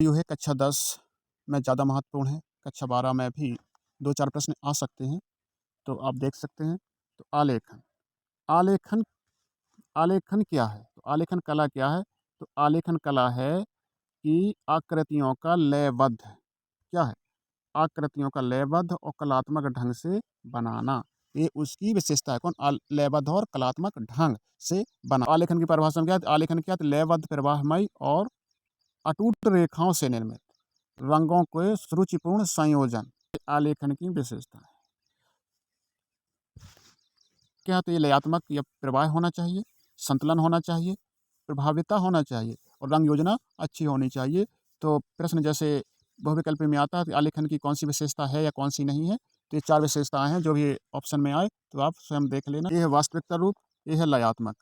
जो है कक्षा 10 में ज़्यादा महत्वपूर्ण है, कक्षा 12 में भी 2-4 प्रश्न आ सकते हैं, तो आप देख सकते हैं। तो आलेखन, आलेखन आलेखन क्या है? तो आलेखन कला क्या है? तो आलेखन कला है कि आकृतियों का लयबद्ध क्या है? आकृतियों का लयबद्ध और कलात्मक ढंग से बनाना, ये उसकी विशेषता है। कौन? लयबद्ध और कलात्मक ढंग से बना। आलेखन की परिभाषा में क्या है? आलेखन क्या है? लयबद्ध, प्रवाहमयी और अटूट रेखाओं से निर्मित रंगों के सुरुचिपूर्ण संयोजन आलेखन की विशेषता है। क्या? तो ये लयात्मक या प्रवाह होना चाहिए, संतुलन होना चाहिए, प्रभाविता होना चाहिए और रंग योजना अच्छी होनी चाहिए। तो प्रश्न जैसे बहुविकल्पी में आता है कि आलेखन की कौन सी विशेषता है या कौन सी नहीं है, तो ये 4 विशेषताएं हैं, जो भी ऑप्शन में आए तो आप स्वयं देख लेना। ये है वास्तविकता रूप, ये है लयात्मक।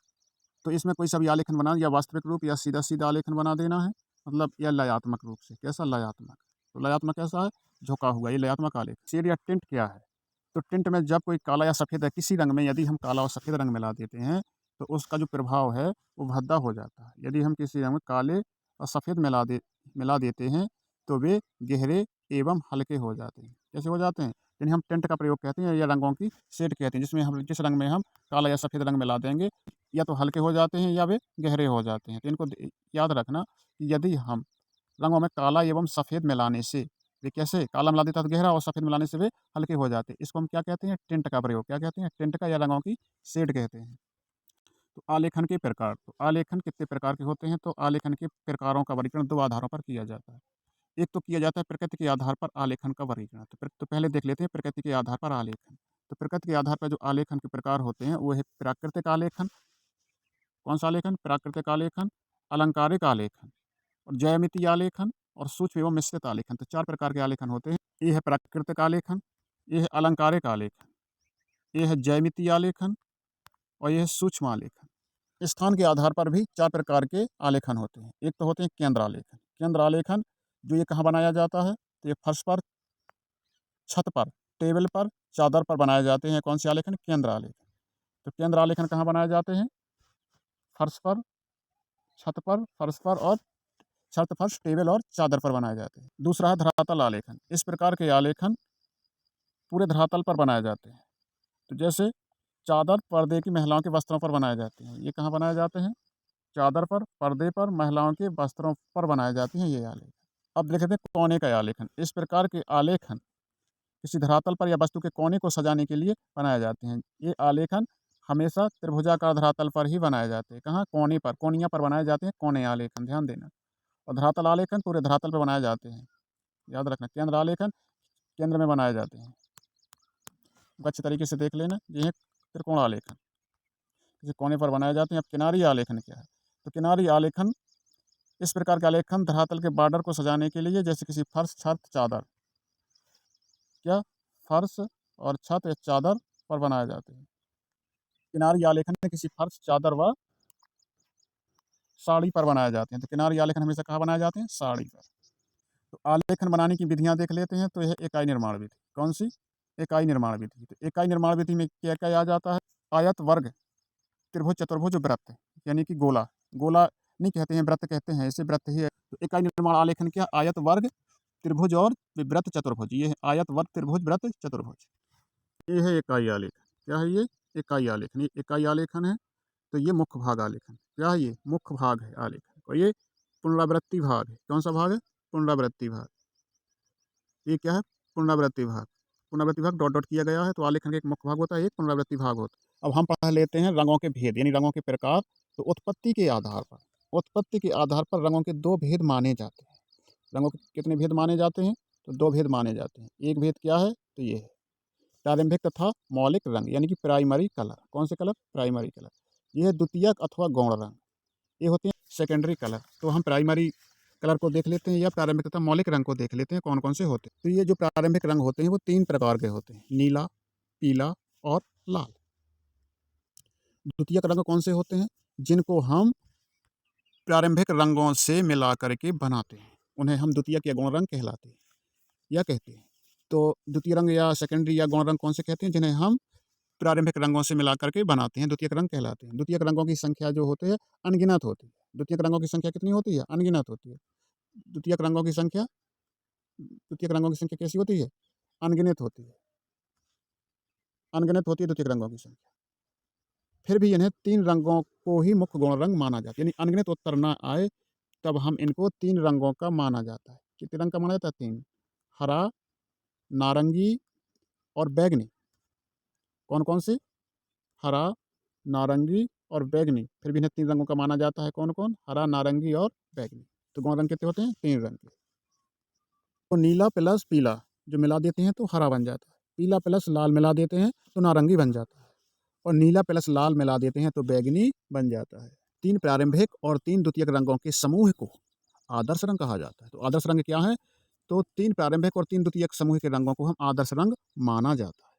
तो इसमें कोई सा भी आलेखन बना, या वास्तविक रूप या सीधा सीधा आलेखन बना देना है, मतलब या लयात्मक रूप से। कैसा? लयात्मक। तो लयात्मक कैसा है? झुका हुआ, ये लयात्मक आलेख। शेड या टिंट क्या है? तो टिंट में जब कोई काला या सफ़ेद है, किसी रंग में यदि हम काला और सफ़ेद रंग मिला देते हैं, तो उसका जो प्रभाव है वो भद्दा हो जाता है। यदि हम किसी रंग में काले और सफ़ेद मिला देते हैं, तो वे गहरे एवं हल्के हो जाते हैं। कैसे हो जाते हैं? यानी हम टिंट का प्रयोग कहते हैं, या रंगों की शेड कहते हैं, जिसमें हम जिस रंग में हम काला या सफ़ेद रंग मिला देंगे, या तो हल्के हो जाते हैं या वे गहरे हो जाते हैं। तो इनको याद रखना कि यदि हम रंगों में काला एवं सफ़ेद मिलाने से, वे कैसे? काला मिला देता है तो गहरा, और सफ़ेद मिलाने से वे हल्के हो जाते हैं। इसको हम क्या कहते हैं? टिंट का प्रयोग। क्या कहते हैं? टिंट का, या रंगों की शेड कहते हैं। तो आलेखन के प्रकार, तो आलेखन कितने प्रकार के होते हैं? तो आलेखन के प्रकारों का वर्गीकरण 2 आधारों पर किया जाता है। एक तो किया जाता है प्रकृति के आधार पर आलेखन का वर्गीकरण। तो पहले देख लेते हैं प्रकृति के आधार पर आलेखन। तो प्रकृति के आधार पर जो आलेखन के प्रकार होते हैं, वो है प्राकृतिक आलेखन। कौन सा आलेखन? प्राकृतिक आलेखन, अलंकारिक आलेखन और ज्यामितीय आलेखन और सूक्ष्म एवं मिश्रित आलेखन। तो 4 प्रकार के आलेखन होते हैं। ये है प्राकृतिक आलेखन, ये है अलंकारिक आलेखन, ये है ज्यामितीय आलेखन और ये है सूक्ष्म आलेखन। स्थान के आधार पर भी 4 प्रकार के आलेखन होते हैं। एक तो होते हैं केंद्र आलेखन। केंद्र आलेखन जो ये कहाँ बनाया जाता है? तो ये फर्श पर, छत पर, टेबल पर, चादर पर बनाए जाते हैं। कौन से आलेखन? केंद्र आलेखन। तो केंद्र आलेखन कहाँ बनाए जाते हैं? फर्श पर, छत पर, फर्श पर और छत, फर्श, टेबल और चादर पर बनाए जाते हैं। दूसरा है धरातल आलेखन। इस प्रकार के आलेखन पूरे धरातल पर बनाए जाते हैं। तो जैसे चादर, पर्दे की महिलाओं के वस्त्रों पर बनाए जाते हैं। ये कहाँ बनाए जाते हैं? चादर पर, पर्दे पर, महिलाओं के वस्त्रों पर बनाए जाते हैं ये आलेखन। अब देख लेते हैं कोने का आलेखन। इस प्रकार के आलेखन किसी धरातल पर या वस्तु के कोने को सजाने के लिए बनाए जाते हैं। ये आलेखन हमेशा त्रिभुजाकार धरातल पर ही बनाए जाते हैं। कहाँ? कोने पर, कोनिया पर बनाए जाते हैं कोने आलेखन, ध्यान देना। और धरातल आलेखन पूरे धरातल पर बनाए जाते हैं। याद रखना। केंद्र आलेखन केंद्र में बनाए जाते हैं। अच्छे तरीके से देख लेना। ये है त्रिकोण आलेखन, किसी कोने पर बनाए जाते हैं। अब किनारी आलेखन क्या है? तो किनारी आलेखन इस प्रकार के आलेखन धरातल के बॉर्डर को सजाने के लिए, जैसे किसी फर्श, छत, चादर, क्या? फर्श और छत या चादर पर बनाए जाते हैं। किनारी आलेखन किसी फर्श, चादर व साड़ी पर बनाए जाते हैं। तो किनारी आलेखन हमेशा कहाँ बनाए जाते हैं? साड़ी पर। तो आलेखन बनाने की विधियाँ देख लेते हैं। तो यह इकाई निर्माण विधि। कौन सी? इकाई निर्माण विधि। तो इकाई निर्माण विधि में क्या क्या आ जाता है? आयत, वर्ग, त्रिभुज, चतुर्भुज, वृत्त, यानी कि गोला। गोला नहीं कहते हैं, वृत्त कहते हैं, इसे वृत्त ही है। तो इकाई निर्माण आलेखन क्या? आयत, वर्ग, त्रिभुज और वृत्त, चतुर्भुज। ये है आयत, वर्ग, त्रिभुज, वृत्त, चतुर्भुज। ये है इकाई आलेखन। क्या है ये? इकाई आलेखन। ये इकाई आलेखन है। तो ये मुख्य भाग आलेखन। क्या है ये? मुख्य भाग है आलेखन। और ये पुनरावृत्ति भाग है। कौन सा भाग है? पुनरावृत्ति भाग। ये क्या है? पुनरावृत्ति भाग। पुनरावृत्ति भाग डॉट डॉट किया गया है। तो आलेखन का एक मुख्य भाग होता है, एक पुनरावृत्ति भाग होता है। अब हम पढ़ लेते हैं रंगों के भेद, यानी रंगों के प्रकार। तो उत्पत्ति के आधार पर रंगों के 2 भेद माने जाते हैं। रंगों के कितने भेद माने जाते हैं? तो 2 भेद माने जाते हैं। एक भेद क्या है? तो ये है प्रारंभिक तथा मौलिक रंग, यानी कि प्राइमरी कलर। कौन से कलर? Primary colour. ये है द्वितीयक अथवा गौण रंग। ये होते हैं सेकेंडरी कलर। तो हम प्राइमरी कलर को देख लेते हैं, या प्रारंभिक तथा मौलिक रंग को देख लेते हैं, कौन कौन से होते हैं। तो ये जो प्रारंभिक रंग होते हैं वो 3 प्रकार के होते हैं: नीला, पीला और लाल। द्वितीयक रंग कौन से होते हैं? जिनको हम प्रारंभिक रंगों से मिला करके बनाते हैं, उन्हें हम द्वितीयक या गौण रंग कहलाते हैं या कहते हैं। तो द्वितीय रंग या सेकेंडरी या गौण रंग कौन से कहते हैं? जिन्हें हम प्रारंभिक रंगों से मिला करके बनाते हैं, द्वितीयक रंग कहलाते हैं। द्वितीयक रंगों की संख्या जो होती है अनगिनत होती है। द्वितीयक रंगों की संख्या कितनी होती है? अनगिनत होती है। द्वितीयक रंगों की संख्या कैसी होती है? अनगिनत होती है। अनगिनत होती है द्वितीयक रंगों की संख्या। फिर भी इन्हें 3 रंगों को ही मुख्य गौण रंग माना जाता है। यानी अनगिनत उत्तर ना आए तब हम इनको 3 रंगों का माना जाता है। कितने रंग का माना जाता है? 3। हरा, नारंगी और बैंगनी। कौन-कौन से? हरा, नारंगी और बैंगनी। फिर भी इन्हें 3 रंगों का माना जाता है। कौन-कौन? हरा, नारंगी और बैंगनी। तो गौण रंग कितने होते हैं? 3 रंग के। तो नीला प्लस पीला जो मिला देते हैं तो हरा बन जाता है। पीला प्लस लाल मिला देते हैं तो नारंगी बन जाता है। और नीला प्लस लाल मिला देते हैं तो बैंगनी बन जाता है। 3 प्रारंभिक और 3 द्वितीयक रंगों के समूह को आदर्श रंग कहा जाता है। तो आदर्श रंग क्या है? तो 3 प्रारंभिक और 3 द्वितीयक समूह के रंगों को हम आदर्श रंग माना जाता है।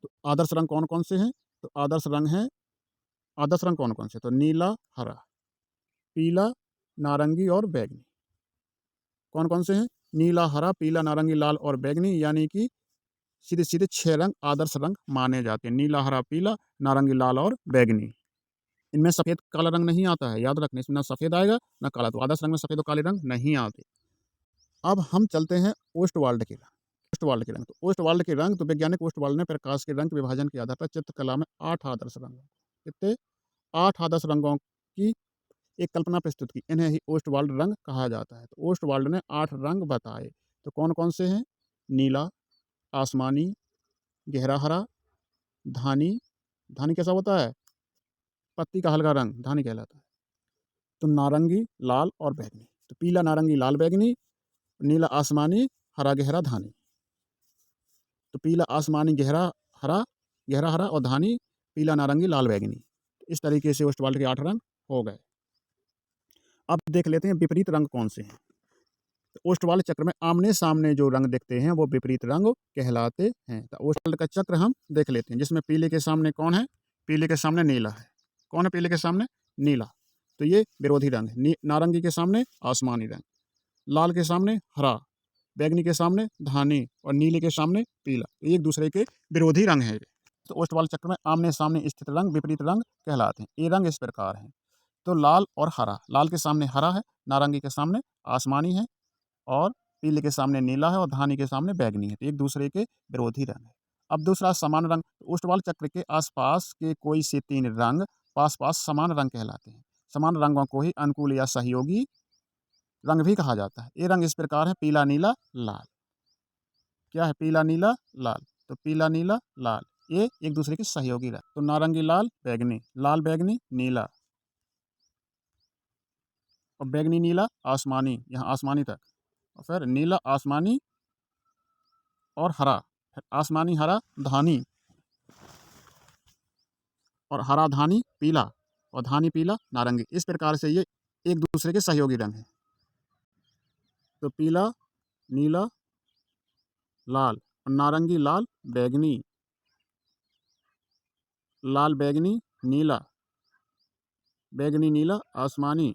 तो आदर्श रंग कौन-कौन से हैं? तो आदर्श रंग कौन-कौन से? तो नीला, हरा, पीला, नारंगी और बैंगनी। कौन-कौन से हैं? नीला, हरा, पीला, नारंगी, लाल और बैंगनी, यानी कि सीधे-सीधे 6 रंग आदर्श रंग माने जाते हैं। नीला, हरा, पीला, नारंगी, लाल और बैंगनी। इनमें सफ़ेद काला रंग नहीं आता है, याद रखना। इसमें ना सफ़ेद आएगा ना काला। तो आदर्श रंग में सफ़ेद और काले रंग नहीं आते। अब हम चलते हैं ओस्टवाल्ड के रंग। ओस्टवाल्ड के रंग तो वैज्ञानिक ओस्टवाल्ड ने प्रकाश के रंग के विभाजन के आधार पर चित्रकला में 8 आदर्श रंग, कितने? 8 आदर्श रंगों की एक कल्पना प्रस्तुत की। इन्हें ही ओस्टवाल्ड रंग कहा जाता है। तो ओस्टवाल्ड ने 8 रंग बताए। तो कौन-कौन से हैं? नीला, आसमानी, गहरा हरा, धानी। धानी कैसा होता है? पत्ती का हल्का रंग धानी कहलाता है। तो नारंगी, लाल और बैंगनी। तो पीला, नारंगी, लाल, बैंगनी, नीला, आसमानी, हरा, गहरा, धानी। तो पीला, आसमानी, गहरा हरा और धानी, पीला, नारंगी, लाल, बैंगनी। इस तरीके से ओस्टवाल्ड के 8 रंग हो गए। अब देख लेते हैं विपरीत रंग कौन से हैं। तो ओस्टवाल्ड चक्र में आमने-सामने जो रंग दिखते हैं वो विपरीत रंग कहलाते हैं। तो ओस्टवाल्ड का चक्र हम देख लेते हैं, जिसमें पीले के सामने कौन है? पीले के सामने नीला है। कौन है पीले के सामने? नीला। तो ये विरोधी रंग है। नारंगी के सामने आसमानी रंग, लाल के सामने हरा, बैंगनी के सामने धानी और नीले के सामने पीला। एक दूसरे के विरोधी रंग हैं। तो ओस्टवाल्ड चक्र में आमने-सामने स्थित रंग विपरीत रंग कहलाते हैं। ये रंग इस प्रकार हैं। तो लाल और हरा, लाल के सामने हरा है, नारंगी के सामने आसमानी है और पीले के सामने नीला है और धानी के सामने बैंगनी है। तो एक दूसरे के विरोधी रंग है। अब दूसरा समान रंग। ओस्टवाल्ड चक्र के आसपास के कोई से 3 रंग पास-पास समान रंग कहलाते हैं। समान रंगों को ही अनुकूल या सहयोगी रंग भी कहा जाता है। ये रंग इस प्रकार है: पीला, नीला, लाल। क्या है? पीला, नीला, लाल। तो पीला, नीला, लाल, ये एक दूसरे के सहयोगी रंग। तो नारंगी, लाल, बैंगनी, लाल, बैंगनी, नीला और बैंगनी, नीला, आसमानी, यहाँ आसमानी तक, और फिर नीला, आसमानी और हरा, फिर आसमानी, हरा, धानी और हरा, धानी, पीला और धानी, पीला, नारंगी। इस प्रकार से ये एक दूसरे के सहयोगी रंग हैं। तो पीला, नीला, लाल और नारंगी, लाल, बैंगनी, लाल, बैंगनी, नीला, बैंगनी, नीला, आसमानी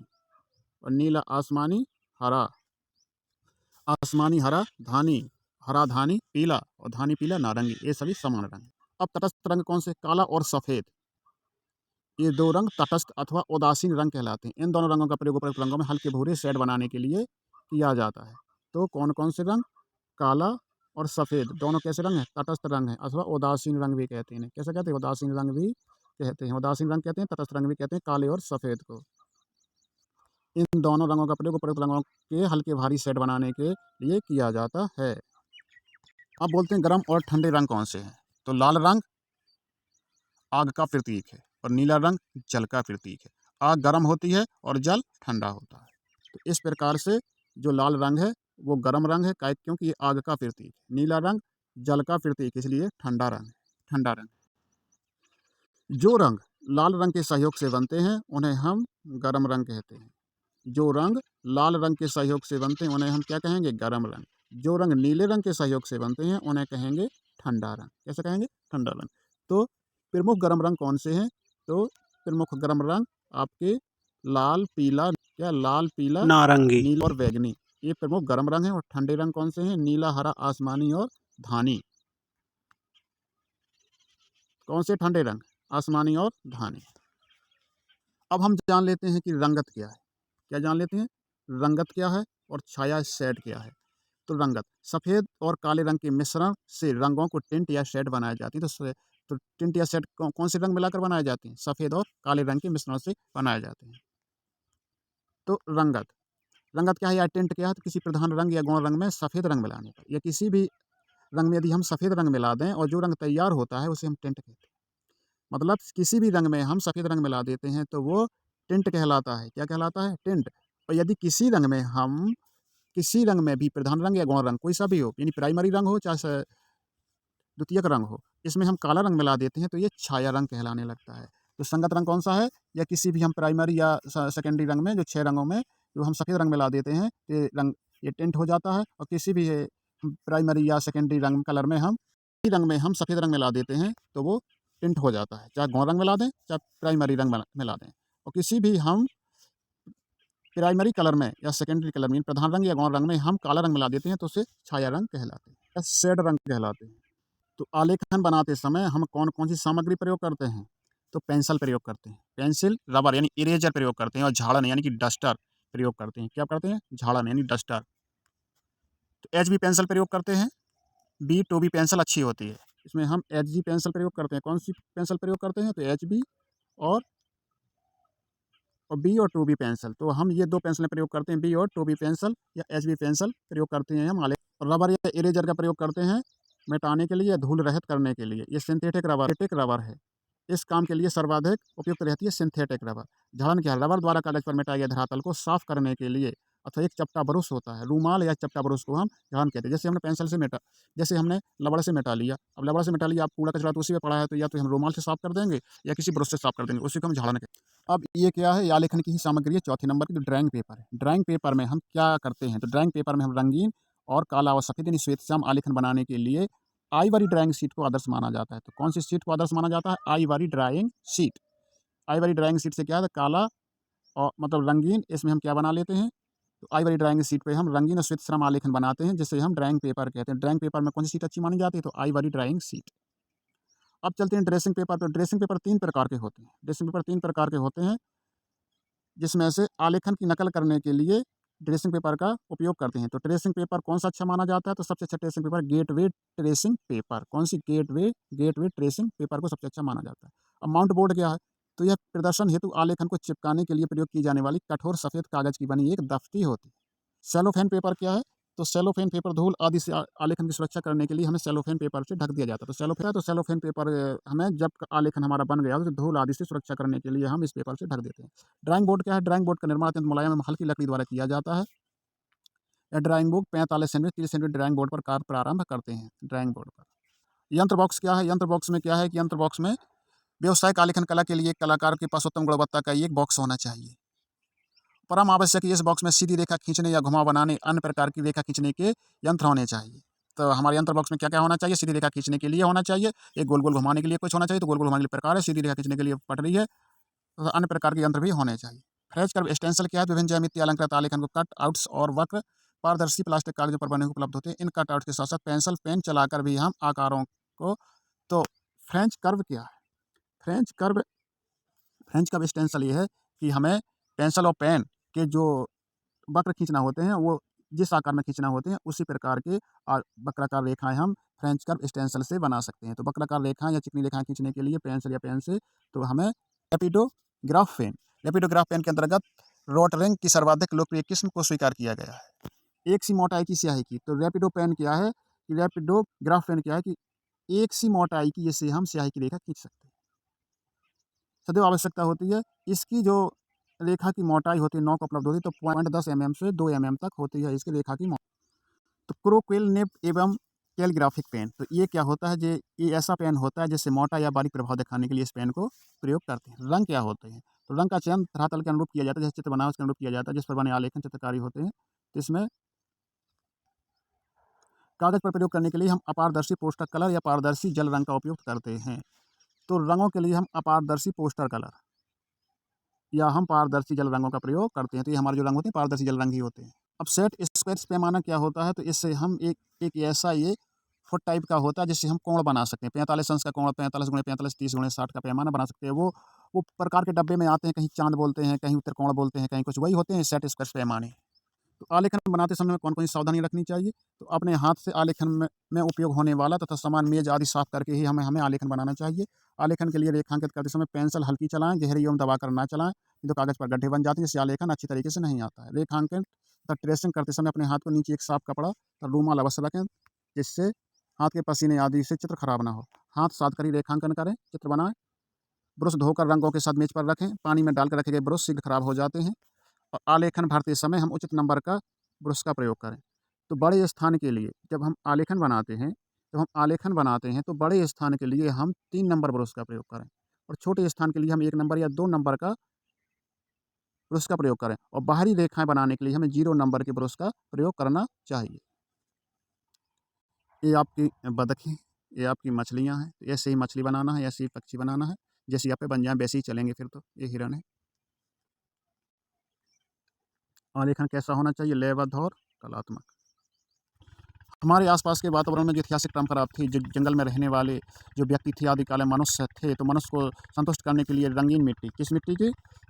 और नीला, आसमानी, हरा, आसमानी, हरा, धानी, हरा, धानी, पीला और धानी, पीला, नारंगी। ये सभी समान रंग। अब तटस्थ रंग कौन से? काला और सफ़ेद। ये 2 रंग तटस्थ अथवा उदासीन रंग कहलाते हैं। इन दोनों रंगों का प्रयोग उपरोक्त रंगों में हल्के भूरे शेड बनाने के लिए किया जाता है। तो कौन-कौन से रंग? काला और सफ़ेद दोनों कैसे रंग हैं? तटस्थ रंग हैं अथवा उदासीन रंग भी कहते हैं इन्हें। कैसे कहते हैं? उदासीन रंग भी कहते हैं। उदासीन रंग कहते हैं, तटस्थ रंग भी कहते हैं, काले और सफ़ेद को। इन दोनों रंगों का प्रयोग उपरोक्त रंगों के हल्के भारी शेड बनाने के लिए किया जाता है। अब बोलते हैं गर्म और ठंडे रंग कौन से हैं। तो लाल रंग आग का प्रतीक है और नीला रंग जल का प्रतीक है। आग गर्म होती है और जल ठंडा होता है। तो इस प्रकार से जो लाल रंग है वो गर्म रंग है, क्योंकि ये आग का प्रतीक है। नीला रंग जल का प्रतीक, इसलिए ठंडा रंग है। ठंडा रंग। जो रंग लाल रंग के सहयोग से बनते हैं उन्हें हम गर्म रंग कहते हैं। जो रंग लाल रंग के सहयोग से बनते हैं उन्हें हम क्या कहेंगे? गर्म रंग। जो रंग नीले रंग के सहयोग से बनते हैं उन्हें कहेंगे ठंडा रंग। कैसे कहेंगे? ठंडा रंग। तो प्रमुख गर्म रंग कौन से हैं? तो प्रमुख गर्म रंग आपके लाल, पीला, लाल, पीला, नारंगी। नीला और बैंगनी, ये प्रमुख गर्म रंग हैं। और ठंडे रंग कौन से हैं? नीला, हरा, आसमानी और धानी। कौन से ठंडे रंग? आसमानी और धानी। अब हम जान लेते हैं कि रंगत क्या है। क्या जान लेते हैं? रंगत क्या है और छाया शेड क्या है। तो रंगत, सफ़ेद और काले रंग के मिश्रण से रंगों को टिंट या शेड बनाए जाती है। तो टिंट या शेड कौन से रंग मिलाकर बनाए जाते हैं? सफ़ेद और काले रंग के मिश्रण से बनाए जाते हैं। तो रंगत, रंगत क्या है या टिंट क्या है? तो किसी प्रधान रंग या गौण रंग में सफ़ेद रंग मिलाने पर, या किसी भी रंग में यदि हम सफ़ेद रंग मिला दें और जो रंग तैयार होता है उसे हम टिंट कहते हैं। मतलब किसी भी रंग में हम सफ़ेद रंग मिला देते हैं तो वो टिंट कहलाता है। क्या कहलाता है? टिंट। और यदि किसी रंग में भी प्रधान रंग या गौण रंग कोई सा भी हो, यानी प्राइमरी रंग हो चाहे द्वितीयक रंग हो, इसमें हम काला रंग मिला देते हैं तो ये छाया रंग कहलाने लगता है। तो संगत रंग कौन सा है? या किसी भी हम प्राइमरी या सेकेंडरी रंग में, जो 6 रंगों में जो हम सफ़ेद रंग मिला देते हैं तो ये टिंट हो जाता है। और किसी भी प्राइमरी या सेकेंडरी रंग कलर में हम रंग में हम सफ़ेद रंग मिला देते हैं तो वो टिंट हो जाता है। चाहे गौण रंग मिला दें, चाहे प्राइमरी रंग मिला दें। और किसी भी हम प्राइमरी कलर में या सेकेंडरी कलर में, प्रधान रंग या गौण रंग में हम काला रंग मिला देते हैं तो उसे छाया रंग कहलाते हैं या शेड रंग कहलाते हैं। तो आलेखन बनाते समय हम कौन-कौन सी सामग्री प्रयोग करते हैं? तो पेंसिल प्रयोग करते हैं। पेंसिल, रबर यानी इरेज़र प्रयोग करते हैं और झाड़न यानी कि डस्टर प्रयोग करते हैं। क्या करते हैं? झाड़न यानी डस्टर। तो एचबी पेंसिल प्रयोग करते हैं। बी टू बी पेंसिल अच्छी होती है। इसमें हम एचजी पेंसिल प्रयोग करते हैं। कौन सी पेंसिल प्रयोग करते हैं? तो एचबी और बी और टू बी पेंसिल। तो हम ये 2 पेंसिलें प्रयोग करते हैं, बी और टू बी पेंसिल या एचबी पेंसिल प्रयोग करते हैं हम आलेख। रबर या इरेज़र का प्रयोग करते हैं मिटाने के लिए या धूल रहित करने के लिए। ये सिंथेटिक रबर है। इस काम के लिए सर्वाधिक उपयुक्त रहती है सिंथेटिक रबर। झाड़न क्या है? रबर द्वारा कागज पर मिटाए गए धरातल को साफ करने के लिए अथवा एक चपटा ब्रश होता है, रूमाल या चपटा ब्रश को हम झाड़न कहते हैं। जैसे हमने रबड़ से मिटा लिया। अब रबड़ से मिटा लिया, अब कूड़ा कचरा तो उसी में पड़ा है, तो या तो हम रूमाल से साफ कर देंगे या किसी ब्रश से साफ कर देंगे, उसी को हम झाड़न कहते हैं। अब ये क्या है? ये आलेखन की ही सामग्री है। चौथे नंबर की, तो ड्राइंग पेपर है। ड्राइंग पेपर में हम क्या करते हैं? तो ड्राइंग पेपर में हम रंगीन और काला और सफ़ेद यानी श्वेत-श्याम आलेखन बनाने के लिए आई-वरी ड्राइंग शीट को आदर्श माना जाता है। तो कौन सी शीट को आदर्श माना जाता है? आई-वरी ड्राइंग शीट। आई-वरी ड्राइंग शीट से क्या है? काला और मतलब रंगीन, इसमें हम क्या बना लेते हैं? तो आई-वरी ड्राइंग शीट पे हम रंगीन और श्वेत-श्याम आलेखन बनाते हैं, जिसे हम ड्राइंग पेपर कहते हैं। ड्राइंग पेपर में कौन सी शीट अच्छी मानी जाती है? तो आई-वरी ड्राइंग शीट। अब चलते हैं ड्रेसिंग पेपर पे। ड्रेसिंग पेपर 3 प्रकार के होते हैं। ड्रेसिंग पेपर 3 प्रकार के होते हैं, जिसमें से आलेखन की नकल करने के लिए ट्रेसिंग पेपर का उपयोग करते हैं। तो ट्रेसिंग पेपर कौन सा अच्छा माना जाता है? तो सबसे अच्छा tracing paper gateway tracing paper. कौन सी? गेटवे ट्रेसिंग पेपर को सबसे अच्छा माना जाता है। अब माउंट बोर्ड क्या है? तो यह प्रदर्शन हेतु आलेखन को चिपकाने के लिए प्रयोग की जाने वाली कठोर सफ़ेद कागज़ की बनी एक दफ्ती होती है। सेलोफेन पेपर क्या है? तो सेलोफेन पेपर धूल आदि से आलेखन की सुरक्षा करने के लिए हमें सेलोफेन पेपर से ढक दिया जाता है। तो सेलोफेन पेपर हमें जब आलेखन हमारा बन गया तो धूल आदि से सुरक्षा करने के लिए हम इस पेपर से ढक देते हैं। ड्राइंग बोर्ड क्या है? ड्राइंग बोर्ड का निर्माण अत्यंत मुलायम एवं हल्की लकड़ी द्वारा किया जाता है। यह drawing board 45 centimetre 30 centimetre drawing board पर कार्य प्रारंभ करते हैं। ड्राइंग बोर्ड पर यंत्र बॉक्स क्या है? यंत्र बॉक्स में क्या है कि यंत्र बॉक्स में व्यावसायिक आलेखन कला के लिए कलाकार के पास उत्तम गुणवत्ता का एक बॉक्स होना चाहिए। परम आवश्यक है इस बॉक्स में सीधी रेखा खींचने या घुमाव बनाने, अन्य प्रकार की रेखा खींचने के यंत्र होने चाहिए। तो हमारे यंत्र बॉक्स में क्या-क्या होना चाहिए? सीधी रेखा खींचने के लिए होना चाहिए, एक गोल-गोल घुमाने के लिए कुछ होना चाहिए, तो गोल-गोल घुमाने के लिए प्रकार है, सीधी रेखा खींचने के लिए पटरी है, तथा अन्य प्रकार के यंत्र भी होने चाहिए। फ्रेंच कर्व स्टेंसिल क्या है? विभिन्न ज्यामितीय अलंकृत आलेखन को कट आउट्स और वक्र पारदर्शी प्लास्टिक कागजों पर बने हुए उपलब्ध होते हैं। इन कट आउट के साथ-साथ पेंसिल पेन चलाकर भी हम आकारों को। तो फ्रेंच कर्व क्या है? French curve French curve stencil ये है कि हमें पेंसिल और पेन के जो वक्र खींचना होते हैं, वो जिस आकार में खींचना होते हैं, उसी प्रकार के वक्राकार रेखाएँ हम फ्रेंच कर्व स्टेंसिल से बना सकते हैं। तो वक्राकार रेखाएँ या चिकनी रेखाएँ खींचने के लिए पेंसिल या पेन से तो हमें रैपिडोग्राफ पेन रैपिडोग्राफ पेन के अंतर्गत रोटरिंग की सर्वाधिक लोकप्रिय किस्म को स्वीकार किया गया है। एक सी मोटाई की स्याही की, तो रैपिडो पेन क्या है कि रैपिडोग्राफ पेन क्या है कि एक सी मोटाई की इससे हम स्याही की रेखा खींच सकते हैं। सदैव आवश्यकता होती है, इसकी जो रेखा की मोटाई होती है, नोक उपलब्ध होती है, तो 0.10 mm से 2 mm तक होती है इसकी रेखा की मोटाई। तो क्रोक्विल निब एवं कैलीग्राफिक पेन, तो ये क्या होता है? ये ऐसा पेन होता है जिससे मोटा या बारीक प्रभाव दिखाने के लिए इस पेन को प्रयोग करते हैं। रंग क्या होते हैं? तो रंग का चयन धरातल के अनुरूप किया जाता है, जैसे चित्र बना उसके अनुरूप किया जाता है, जिस पर बने आलेखन चित्रकारी होते हैं। तो इसमें कागज पर प्रयोग करने के लिए हम अपारदर्शी पोस्टर कलर या पारदर्शी जल रंग का उपयोग करते हैं। तो रंगों के लिए हम अपारदर्शी पोस्टर कलर या हम पारदर्शी जल रंगों का प्रयोग करते हैं। तो ये हमारे जो रंग होते हैं पारदर्शी जल रंग ही होते हैं। अब सेट स्क्वायर पैमाना क्या होता है? तो इससे हम एक ऐसा ये फुट टाइप का होता है जिससे हम कोण बना सकते हैं। 45 अंश का कोण, 45 गुणे 45, 30 गुणे 60 का पैमाना बना सकते हैं। वो प्रकार के डब्बे में आते हैं, कहीं चाँद बोलते हैं, कहीं त्रिकोण बोलते हैं, कहीं कुछ, वही होते हैं सेट स्क्वायर पैमाने। तो आलेखन बनाते समय कौन कौन सी सावधानी रखनी चाहिए? तो अपने हाथ से आलेखन में उपयोग होने वाला तथा सामान मेज आदि साफ करके ही हमें आलेखन बनाना चाहिए। आलेखन के लिए रेखांकित करते समय पेंसिल हल्की चलाएं, गहरी एवं दबाकर ना चलाएं, तो कागज पर गड्ढे बन जाते हैं, जिससे आलेखन अच्छी तरीके से नहीं आता है। रेखांकन तथा ट्रेसिंग करते समय अपने हाथ को नीचे एक साफ कपड़ा और रूमाल अवश्य रखें, जिससे हाथ के पसीने आदि से चित्र खराब ना हो। हाथ साध कर ही रेखांकन करें, चित्र बनाएं। ब्रश धोकर रंगों के साथ मेज पर रखें, पानी में डालकर रखे गए ब्रश शीघ्र खराब हो जाते हैं। और आलेखन भरते समय हम उचित नंबर का ब्रश का प्रयोग करें। तो बड़े स्थान के लिए जब हम आलेखन बनाते हैं तो बड़े स्थान के लिए हम 3 नंबर ब्रश का प्रयोग करें, और छोटे स्थान के लिए हम 1 नंबर या 2 नंबर का ब्रश का प्रयोग करें, और बाहरी रेखाएं बनाने के लिए हमें 0 नंबर के ब्रश का प्रयोग करना चाहिए। ये आपकी बतखें, ये आपकी मछलियाँ हैं, ऐसे ही मछली बनाना है, ऐसे ही पक्षी बनाना है, जैसे यहाँ पे बन जाए वैसे ही चलेंगे फिर तो। ये हिरण है। आलेखन कैसा होना चाहिए? लयबद्ध और कलात्मक। हमारे आसपास के वातावरण में जो ऐतिहासिक परंपरा थी, जो जंगल में रहने वाले जो व्यक्ति थे, आदिकाल मनुष्य थे, तो मनुष्य को संतुष्ट करने के लिए रंगीन मिट्टी, किस मिट्टी की?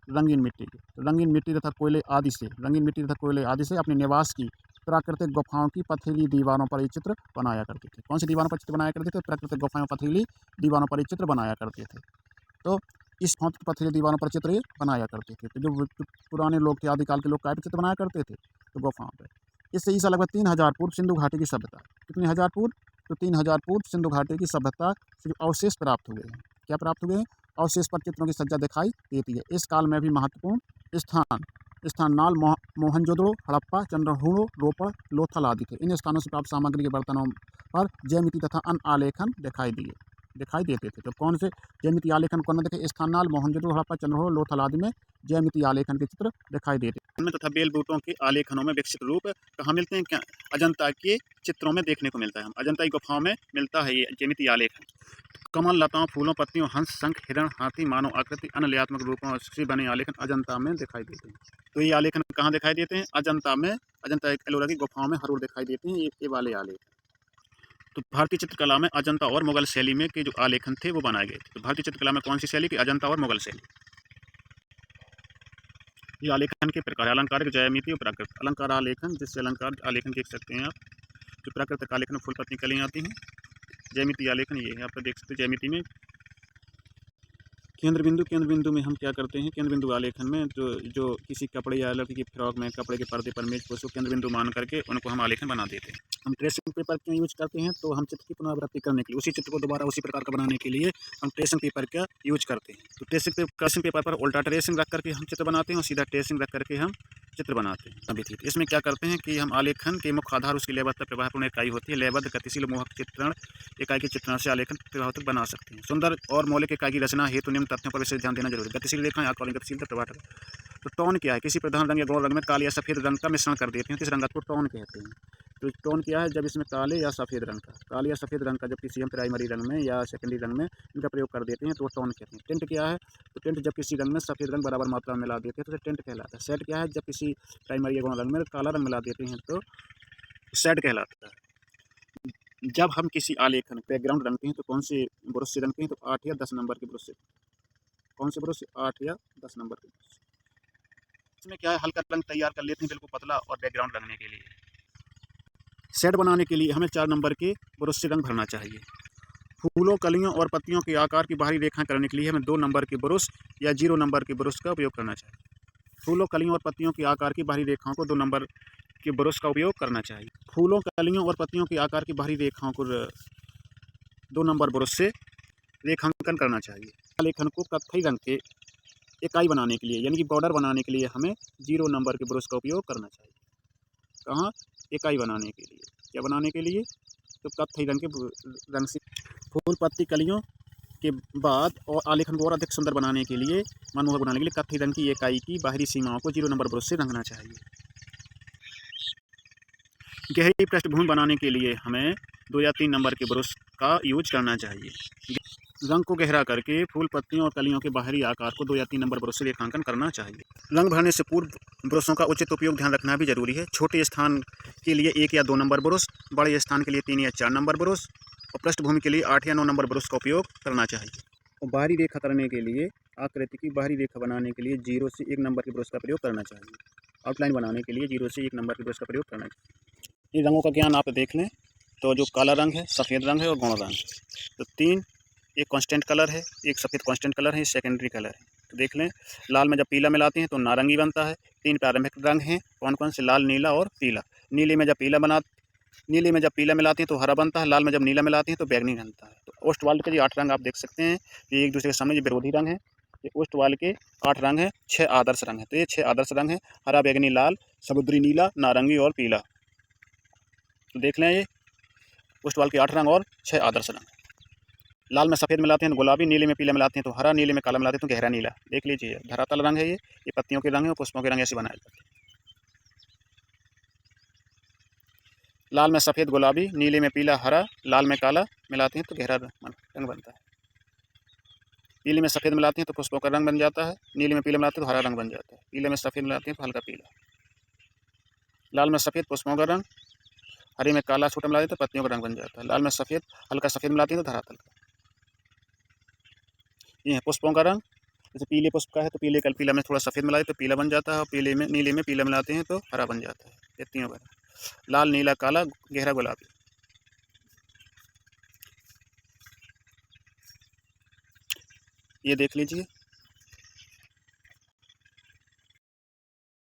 रंगीन मिट्टी की। तो रंगीन मिट्टी तथा कोयले आदि से अपने निवास की प्राकृतिक गुफाओं की पथरीली दीवारों पर ये चित्र बनाया करते थे। कौन सी दीवारों पर चित्र बनाया करते थे? प्राकृतिक गुफाओं पथरीली दीवारों पर ये चित्र बनाया करते थे। तो इस भांति की पथरीली दीवारों पर चित्र ये बनाया करते थे। तो जो पुराने लोग थे, आदिकाल के लोग काय पे चित्र बनाया करते थे? तो गुफाओं पे। इससे ईसा लगभग 3000 पूर्व सिंधु घाटी की सभ्यता, कितने हजार पूर्व? तो 3000 पूर्व सिंधु घाटी की सभ्यता से जो अवशेष प्राप्त हुए हैं, क्या प्राप्त हुए हैं? अवशेष पर चित्रों की सज्जा दिखाई देती है। इस काल में भी महत्वपूर्ण स्थान नाल, मोहनजोदड़ो, हड़प्पा, चंद्रहूड़ो, रोपड़, लोथल आदि थे। इन स्थानों से प्राप्त सामग्री के बर्तनों पर ज्यामिति तथा अन्य आलेखन दिखाई देते थे। तो कौन से ज्यामिति आलेखन कौन में देखे? स्थान, मोहनजोदड़ो, हड़प्पा, चंद्रहूड़ो, लोथल आदि में ज्यामिति आलेखन के चित्र दिखाई देते हैं। इनमें तथा बेल बूटों के आलेखनों में विकसित रूप कहाँ मिलते हैं? क्या अजंता के चित्रों में देखने को मिलता है। अजंता की गुफाओं में मिलता है ये ज्यामिति आलेखन। कमल, लताओं, फूलों, पत्तियों, हंस, शंख, हिरण, हाथी, मानव आकृति, अन्य लयात्मक रूपों से बने आलेखन अजंता में दिखाई देते हैं। तो ये आलेखन कहाँ दिखाई देते हैं? अजंता में। अजंता एलोरा की गुफाओं में हर ओर दिखाई देते हैं ये वाले आलेखन। तो भारतीय चित्रकला में अजंता और मुगल शैली में के जो आलेखन थे वो बनाए गए थे। तो भारतीय चित्रकला में कौन सी शैली की? अजंता और मुगल शैली। ये आलेखन के प्रकार, अलंकारिक, ज्यामिति और प्राकृतिक। अलंकार आलेखन, जिससे अलंकार आलेखन देख सकते हैं आप। जो प्राकृतिक आलेखन फूल पत्ती कलियाँ आती हैं। ज्यामिति आलेखन ये है, आप देख सकते हैं ज्यामिति में केंद्र बिंदु में हम क्या करते हैं? केंद्र बिंदु आलेखन में जो किसी कपड़े या लड़की की फ्रॉक में कपड़े के पर्दे पर मेज को उसको केंद्र बिंदु मान करके उनको हम आलेखन बना देते हैं। हम ट्रेसिंग पेपर क्यों यूज करते हैं? तो हम चित्र की पुनरावृत्ति करने के लिए, उसी चित्र को दोबारा उसी प्रकार का बनाने के लिए हम ट्रेसिंग पेपर का यूज करते हैं। तो ट्रेसिंग पेपर पर उल्टा ट्रेसिंग रख करके हम चित्र बनाते हैं और सीधा ट्रेसिंग रख करके हम चित्र बनाते हैं। अभी ठीक, इसमें क्या करते हैं कि हम आलेखन के मुख्य आधार उसकी लयबद्ध प्रवाहपूर्ण इकाई होती है। लयबद्ध, गतिशील, मोहक चित्रण इकाई के चित्रण से आलेखन प्रभावक बना सकते हैं। सुंदर और मौलिक इकाई की रचना हेतु निम्न तथ्यों पर विशेष ध्यान देना जरूरी है। गतिशील रेखाएं आकार की गतिशीलता प्रभाव। तो टोन क्या है? किसी प्रधान रंग या गौण रंग में काले या सफेद रंग का मिश्रण कर देते हैं, तो इस रंग को टोन कहते हैं। तो टोन क्या है? जब इसमें काले या सफेद रंग का जब किसी हम प्राइमरी रंग में या सेकेंडरी रंग में इनका प्रयोग कर देते हैं तो वो टोन कहते हैं। टिंट क्या है? तो टिंट जब किसी रंग में सफेद रंग बराबर मात्रा में मिला देते हैं तो टिंट कहलाता है। शेड क्या है? जब किसी प्राइमरी या गौण रंग में काला रंग मिला देते हैं तो शेड कहलाता है। जब हम किसी आलेखन बैकग्राउंड रंगते हैं तो कौन से ब्रश से रंगते हैं? तो 8 या 10 नंबर के ब्रश से। कौन से ब्रश? 8 या 10 नंबर के ब्रश। इसमें क्या है? हल्का रंग तैयार कर लेते हैं बिल्कुल पतला, और बैकग्राउंड रंगने के लिए। शेड बनाने के लिए हमें 4 नंबर के ब्रश से रंग भरना चाहिए। फूलों, कलियों और पत्तियों के आकार की बाहरी रेखाएं करने के लिए हमें 2 नंबर के ब्रश या 0 नंबर के ब्रश का उपयोग करना चाहिए। फूलों, कलियों और पत्तियों के आकार की बाहरी रेखाओं को 2 नंबर के ब्रश का उपयोग करना चाहिए। फूलों, कलियों और पत्तियों के आकार की बाहरी रेखाओं को 2 नंबर ब्रश से रेखांकन करना चाहिए। आलेखन को कत्थई रंग के इकाई बनाने के लिए, यानी कि बॉर्डर बनाने के लिए हमें 0 नंबर के ब्रश का उपयोग करना चाहिए। कहाँ? इकाई बनाने के लिए। क्या बनाने के लिए? तो कत्थई रंग के रंग से फूल, पत्ती, कलियों के बाद और आलेखन को और अधिक सुंदर बनाने के लिए, मनमोहक बनाने के लिए कत्थई रंग की इकाई की बाहरी सीमाओं को 0 नंबर ब्रश से रंगना चाहिए। गहरी पृष्ठभूमि बनाने के लिए हमें 2 या 3 नंबर के ब्रश का यूज करना चाहिए। रंग को गहरा करके फूल, पत्तियों और कलियों के बाहरी आकार को 2 या 3 नंबर ब्रश से रेखांकन करना चाहिए। रंग भरने से पूर्व ब्रशों का उचित उपयोग ध्यान रखना भी जरूरी है। छोटे स्थान के लिए 1 या 2 नंबर ब्रश, बड़े स्थान के लिए 3 या 4 नंबर ब्रश, और पृष्ठभूमि के लिए 8 या 9 नंबर ब्रश का उपयोग करना चाहिए। और बाहरी रेखा करने के लिए, आकृति की बाहरी रेखा बनाने के लिए 0 से 1 नंबर के ब्रश का प्रयोग करना चाहिए। आउटलाइन बनाने के लिए 0 से 1 नंबर के ब्रश का प्रयोग करना चाहिए। इन रंगों का ज्ञान आप देख लें तो जो काला रंग है, सफ़ेद रंग है और गौण रंग है। तो 3 एक कांस्टेंट कलर है, एक सफ़ेद कांस्टेंट कलर है, एक सेकेंडरी कलर है। तो देख लें, लाल में जब पीला मिलाते हैं तो नारंगी बनता है। 3 प्रारंभिक रंग हैं, कौन-कौन से? लाल, नीला और पीला। नीले में जब पीला मिलाते हैं तो हरा बनता है, लाल में जब नीला मिलाते हैं तो बैंगनी बनता है। तो ओस्टवाल्ड के ये 8 रंग आप देख सकते हैं, ये एक-दूसरे के सामने ये विरोधी रंग हैं। ये ओस्टवाल्ड के 8 रंग हैं, 6 आदर्श रंग हैं। तो ये 6 आदर्श रंग हैं, हरा, बैंगनी, लाल, समुद्री नीला, नारंगी और पीला। तो देख लें, ये ओस्टवाल्ड के 8 रंग और 6 आदर्श रंग। लाल में सफ़ेद मिलाते हैं तो गुलाबी, नीले में पीला मिलाते हैं तो हरा, नीले में काला मिलाते हैं तो गहरा नीला। देख लीजिए, धरातल रंग है ये पत्तियों के रंग है और पुष्पों के रंग ऐसे बनाए जाते हैं। लाल में सफ़ेद गुलाबी, नीले में पीला हरा, लाल में काला मिलाते हैं तो गहरा रंग बनता है। पीले में सफ़ेद मिलाते हैं तो पुष्पों का रंग बन जाता है, नीले में पीला मिलाते हैं तो हरा रंग बन जाता है, पीले में सफ़ेद मिलाते हैं तो हल्का पीला। लाल में सफ़ेद पुष्पों का रंग, हरे में काला छोटा मिलाते हैं तो पत्तियों का रंग बन जाता है। लाल में सफ़ेद, हल्का सफ़ेद मिलाते हैं तो धरातल का। ये है पुष्पों का रंग। जैसे पीले पुष्प का है तो पीले का पीला में थोड़ा सफ़ेद मिलाए तो पीला बन जाता है, और नीले में पीला मिलाते हैं तो हरा बन जाता है। ये तीनों का लाल, नीला, काला, गहरा गुलाबी। ये देख लीजिए,